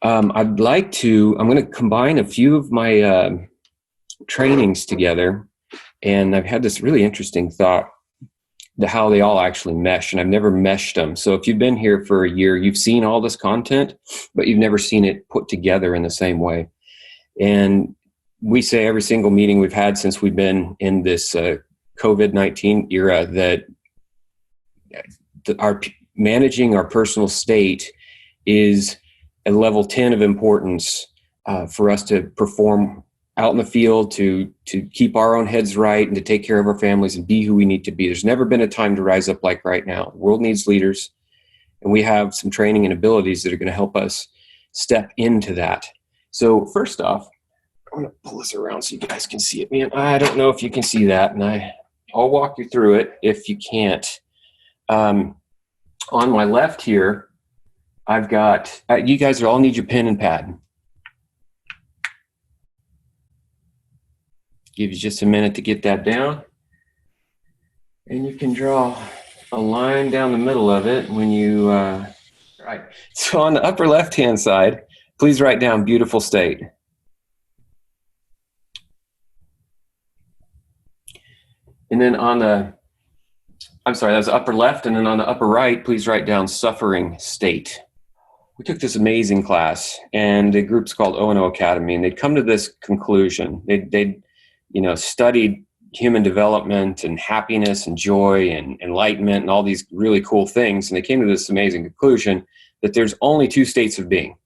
I'm going to combine a few of my trainings together. And I've had this really interesting thought to how they all actually mesh, and I've never meshed them. So if you've been here for a year, you've seen all this content, but you've never seen it put together in the same way. And we say every single meeting we've had since we've been in this COVID-19 era that our managing our personal state is a level 10 of importance for us to perform out in the field, to keep our own heads right and to take care of our families and be who we need to be. There's never been a time to rise up like right now. The world needs leaders, and we have some training and abilities that are going to help us step into that. So first off, I'm going to pull this around so you guys can see it. Man, I don't know if you can see that, and I'll walk you through it if you can't. On my left here, I've got, you guys all need your pen and pad. Give you just a minute to get that down. And you can draw a line down the middle of it when you, right. So on the upper left-hand side, please write down beautiful state. And then on the, I'm sorry, that's upper left. And then on the upper right, please write down suffering state. We took this amazing class, and the group's called O&O Academy, and they'd come to this conclusion. They'd studied human development and happiness and joy and enlightenment and all these really cool things. And they came to this amazing conclusion that there's only two states of being.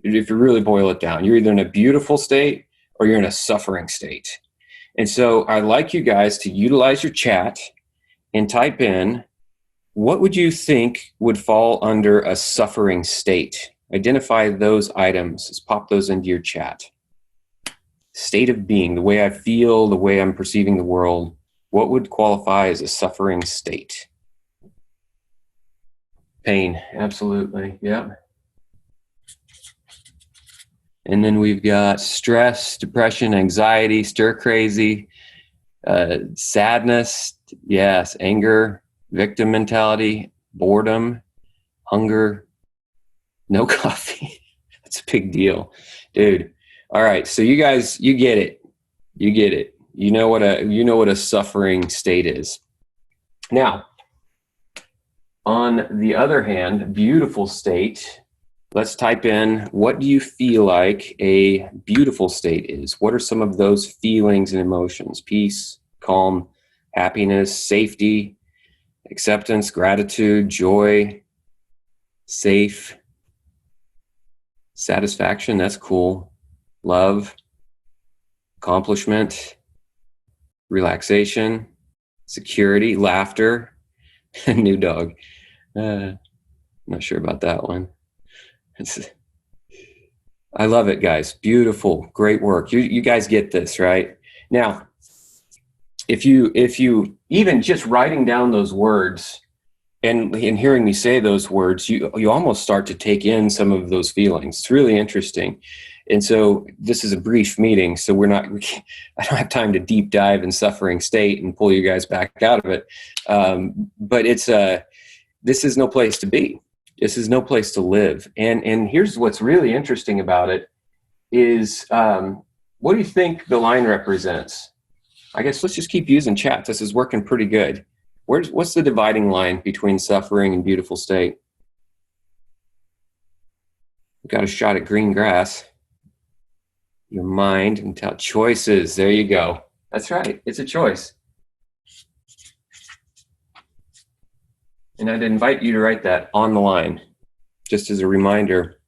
If you really boil it down, you're either in a beautiful state or you're in a suffering state. And so I'd like you guys to utilize your chat and type in, what would you think would fall under a suffering state? Identify those items. Let's pop those into your chat. State of being, the way I feel, the way I'm perceiving the world. What would qualify as a suffering state? Pain, absolutely, yeah. And then we've got stress, depression, anxiety, stir crazy, sadness, yes, anger, victim mentality, boredom, hunger, no coffee. That's a big deal, dude. All right, so you guys, you get it. You get it. You know what a suffering state is. Now, on the other hand, beautiful state, let's type in, what do you feel like a beautiful state is? What are some of those feelings and emotions? Peace, calm, happiness, safety, acceptance, gratitude, joy, safe, satisfaction, that's cool. Love, accomplishment, relaxation, security, laughter, new dog. Not sure about that one. I love it, guys. Beautiful, great work. You guys get this, right? Now, if you even just writing down those words and hearing me say those words, you almost start to take in some of those feelings. It's really interesting. And so this is a brief meeting, so I don't have time to deep dive in suffering state and pull you guys back out of it. But this is no place to be. This is no place to live. And here's what's really interesting about it is, what do you think the line represents? I guess let's just keep using chat. This is working pretty good. What's the dividing line between suffering and beautiful state? We've got a shot at green grass. Your mind and choices. There you go. That's right. It's a choice. And I'd invite you to write that on the line, just as a reminder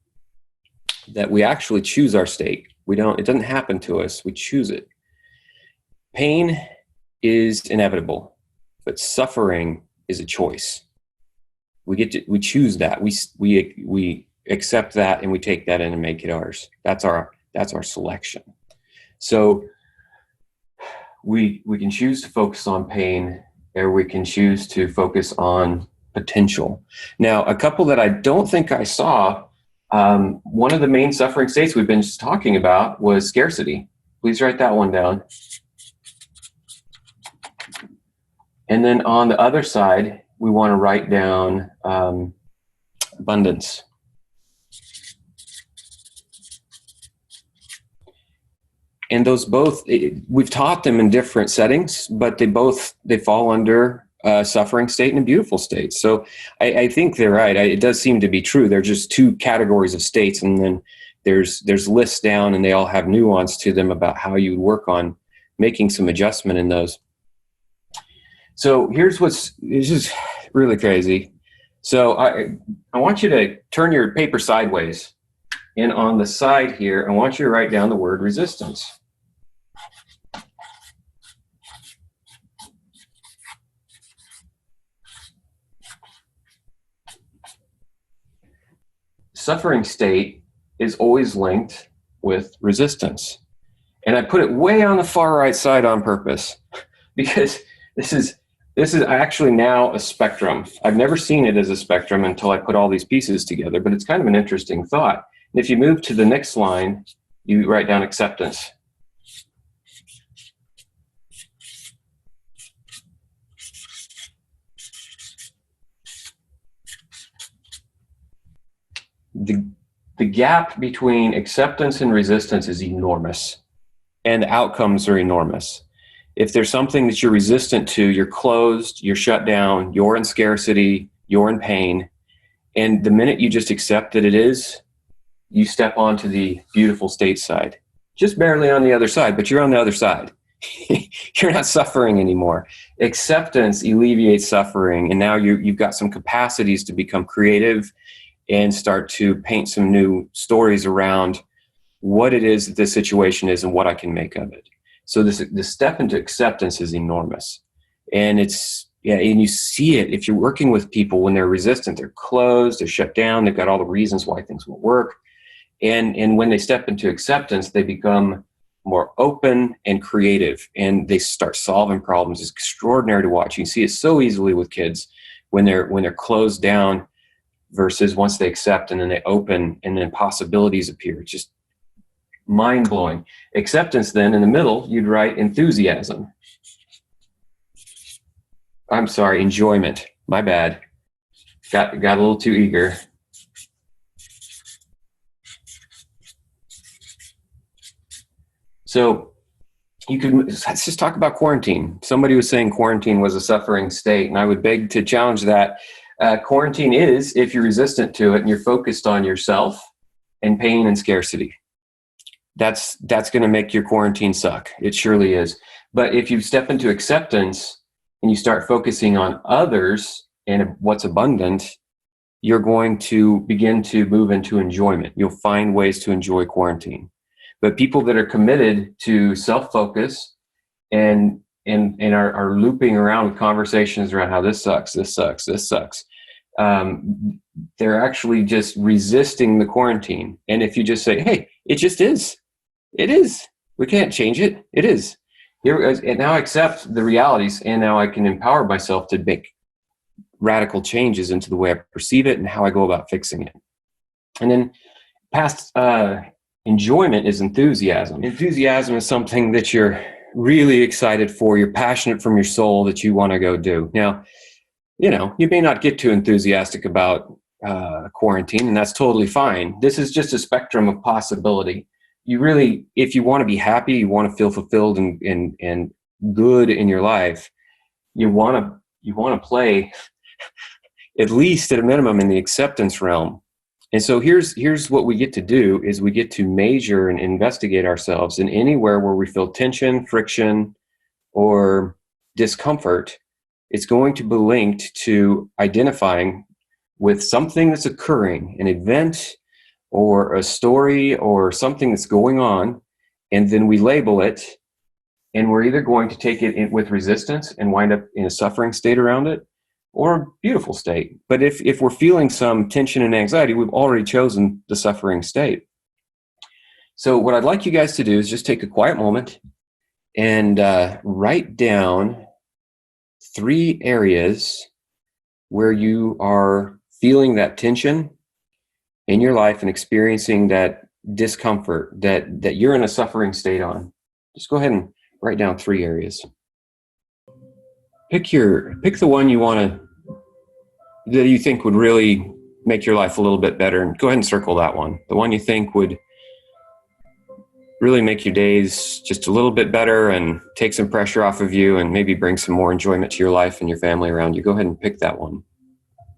that we actually choose our state. It doesn't happen to us. We choose it. Pain is inevitable, but suffering is a choice. We choose that. We accept that, and we take that in and make it ours. That's our selection. So we can choose to focus on pain, or we can choose to focus on potential. Now, a couple that I don't think I saw, one of the main suffering states we've been just talking about was scarcity. Please write that one down. And then on the other side, we want to write down abundance. And those both, we've taught them in different settings, but they fall under suffering state and a beautiful state. So I think they're right. It does seem to be true. They're just two categories of states, and then there's lists down, and they all have nuance to them about how you work on making some adjustment in those. So this is really crazy. So I want you to turn your paper sideways, and on the side here, I want you to write down the word resistance. Suffering state is always linked with resistance. And I put it way on the far right side on purpose because this is actually now a spectrum. I've never seen it as a spectrum until I put all these pieces together, but it's kind of an interesting thought. And if you move to the next line, you write down acceptance. The gap between acceptance and resistance is enormous, and the outcomes are enormous. If there's something that you're resistant to, you're closed, you're shut down, you're in scarcity, you're in pain. And the minute you just accept that it is, you step onto the beautiful state side. Just barely on the other side, but you're on the other side. You're not suffering anymore. Acceptance alleviates suffering, and now you've got some capacities to become creative and start to paint some new stories around what it is that this situation is and what I can make of it. So the step into acceptance is enormous. And and you see it if you're working with people when they're resistant, they're closed, they're shut down, they've got all the reasons why things won't work. And when they step into acceptance, they become more open and creative, and they start solving problems. It's extraordinary to watch. You can see it so easily with kids when they're closed down versus once they accept and then they open and then possibilities appear. It's just mind-blowing. Acceptance, then in the middle, you'd write enthusiasm. I'm sorry, enjoyment. My bad. Got a little too eager. So let's just talk about quarantine. Somebody was saying quarantine was a suffering state, and I would beg to challenge that. Quarantine is if you're resistant to it and you're focused on yourself and pain and scarcity. That's going to make your quarantine suck. It surely is. But if you step into acceptance and you start focusing on others and what's abundant, you're going to begin to move into enjoyment. You'll find ways to enjoy quarantine. But people that are committed to self-focus and are looping around with conversations around how this sucks, they're actually just resisting the quarantine. And if you just say, hey, it just is. It is. We can't change it. It is. And now I accept the realities, and now I can empower myself to make radical changes into the way I perceive it and how I go about fixing it. And then past enjoyment is enthusiasm. Enthusiasm is something that you're really excited for. You're passionate from your soul that you want to go do. Now, you may not get too enthusiastic about quarantine, and that's totally fine. This is just a spectrum of possibility. You really, if you want to be happy, you want to feel fulfilled and good in your life, you want to play at least at a minimum in the acceptance realm. And so here's what we get to do is we get to measure and investigate ourselves in anywhere where we feel tension, friction, or discomfort. It's going to be linked to identifying with something that's occurring, an event or a story or something that's going on, and then we label it, and we're either going to take it in with resistance and wind up in a suffering state around it, or a beautiful state. But if we're feeling some tension and anxiety, we've already chosen the suffering state. So what I'd like you guys to do is just take a quiet moment and write down 3 areas where you are feeling that tension in your life and experiencing that discomfort that you're in a suffering state on. Just go ahead and write down 3 areas. Pick the one that you think would really make your life a little bit better, and go ahead and circle that one. The one you think would really make your days just a little bit better and take some pressure off of you and maybe bring some more enjoyment to your life and your family around you, go ahead and pick that one.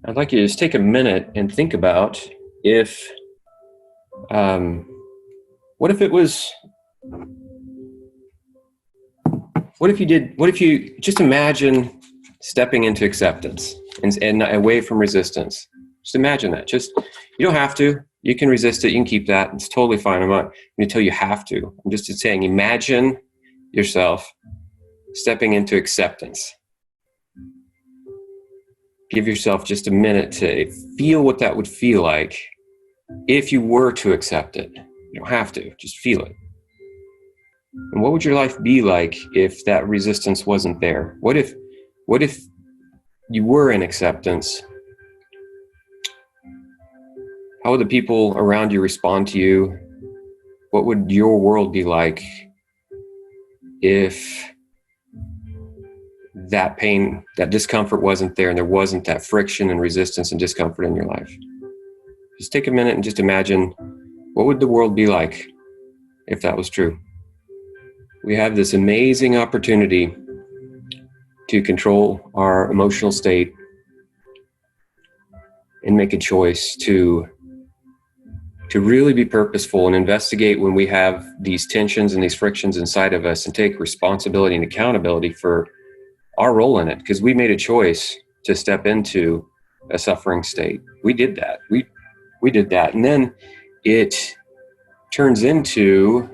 I'd like you to just take a minute and think about if, what if you just imagine stepping into acceptance and away from resistance. Just imagine that. You don't have to. You can resist it. You can keep that. It's totally fine. I'm not going to tell you have to. I'm just saying, imagine yourself stepping into acceptance. Give yourself just a minute to feel what that would feel like if you were to accept it. You don't have to. Just feel it. And what would your life be like if that resistance wasn't there? What if you were in acceptance? How would the people around you respond to you? What would your world be like if that pain, that discomfort wasn't there and there wasn't that friction and resistance and discomfort in your life? Just take a minute and just imagine, what would the world be like if that was true? We have this amazing opportunity to control our emotional state and make a choice to really be purposeful and investigate when we have these tensions and these frictions inside of us and take responsibility and accountability for our role in it, because we made a choice to step into a suffering state. We did that. We did that. And then it turns into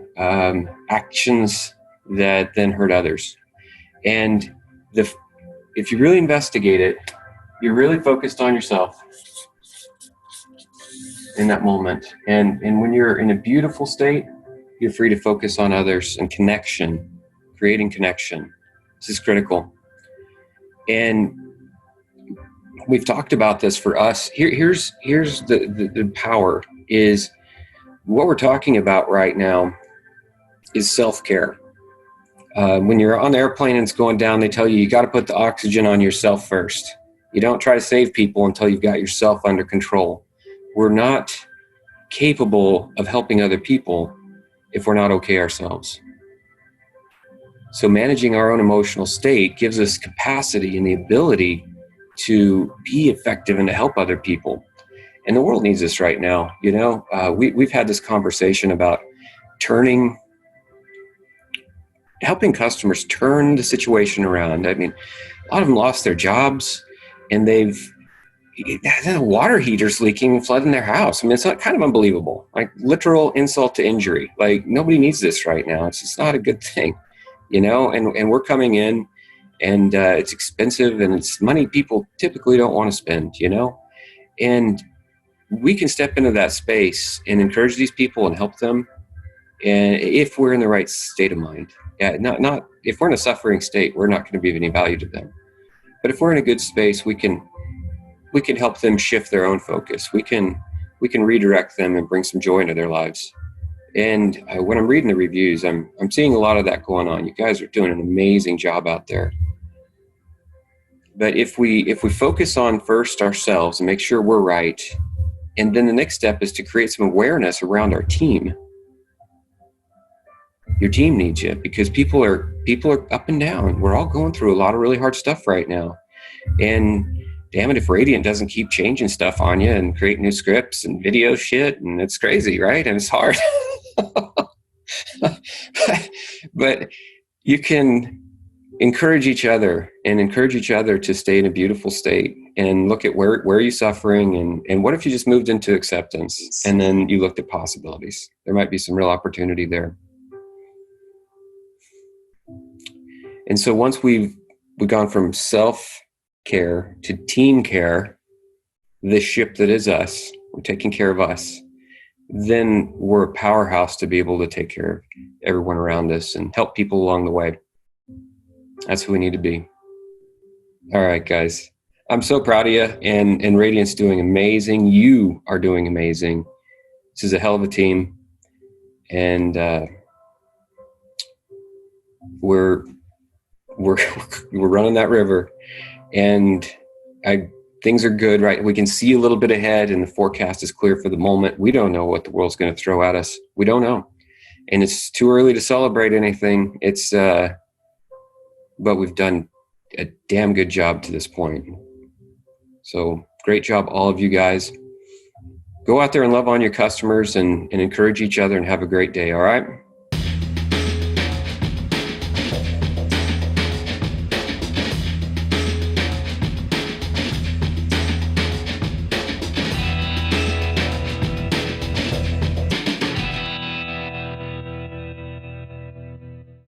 actions that then hurt others. And if you really investigate it, you're really focused on yourself in that moment. And when you're in a beautiful state, you're free to focus on others and connection, creating connection. This is critical. And we've talked about this for us. Here's the power is what we're talking about right now is self-care. When you're on the airplane and it's going down, they tell you got to put the oxygen on yourself first. You don't try to save people until you've got yourself under control. We're not capable of helping other people if we're not okay ourselves. So managing our own emotional state gives us capacity and the ability to be effective and to help other people. And the world needs this right now. You know, we've had this conversation about helping customers turn the situation around. I mean, a lot of them lost their jobs and the water heater's leaking, flooding their house. I mean, it's not kind of unbelievable, like literal insult to injury. Like nobody needs this right now. It's just not a good thing, you know, and we're coming in and it's expensive and it's money people typically don't want to spend, you know, and we can step into that space and encourage these people and help them. And if we're in the right state of mind, not if we're in a suffering state, we're not going to be of any value to them. But if we're in a good space, we can help them shift their own focus. We can redirect them and bring some joy into their lives. And when I'm reading the reviews, I'm seeing a lot of that going on. You guys are doing an amazing job out there. But if we focus on first ourselves and make sure we're right, and then the next step is to create some awareness around our team. Your team needs you because people are up and down. We're all going through a lot of really hard stuff right now. And damn it, if Radiant doesn't keep changing stuff on you and create new scripts and video shit, and it's crazy, right? And it's hard. But you can encourage each other to stay in a beautiful state and look at where are you suffering and what if you just moved into acceptance and then you looked at possibilities. There might be some real opportunity there. And so once we've gone from self-care to team care, this ship that is us, we're taking care of us, then we're a powerhouse to be able to take care of everyone around us and help people along the way. That's who we need to be. All right, guys. I'm so proud of you, and Radiant's doing amazing. You are doing amazing. This is a hell of a team, and we're running that river, and things are good, right? We can see a little bit ahead, and the forecast is clear for the moment. We don't know what the world's going to throw at us. We don't know. And it's too early to celebrate anything. But we've done a damn good job to this point. So great job, all of you guys. Go out there and love on your customers and encourage each other and have a great day. All right.